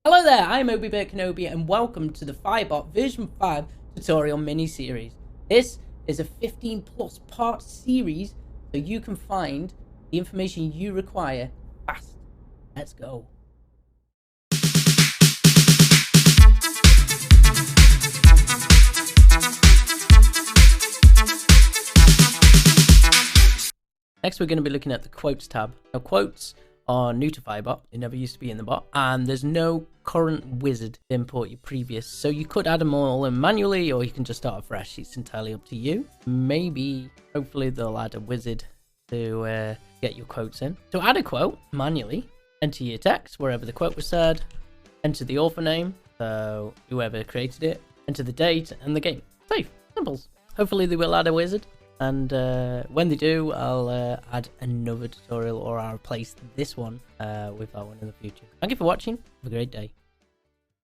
Hello there, I'm Obi Kenobi and welcome to the Firebot V5 tutorial mini-series. This is a 15 plus part series so you can find the information you require fast. Let's go. Next we're going to be looking at the quotes tab. Now quotes are new to Firebot. They never used to be in the bot, and there's no current wizard to import your previous, so you could add them all in manually or you can just start afresh. It's entirely up to you. Maybe hopefully they'll add a wizard to get your quotes in. To add a quote manually, enter your text wherever the quote was said, enter the author name, so whoever created it, enter the date and the game. Safe, simples. Hopefully they will add a wizard. And when they do, I'll add another tutorial, or I'll replace this one with that one in the future. Thank you for watching. Have a great day.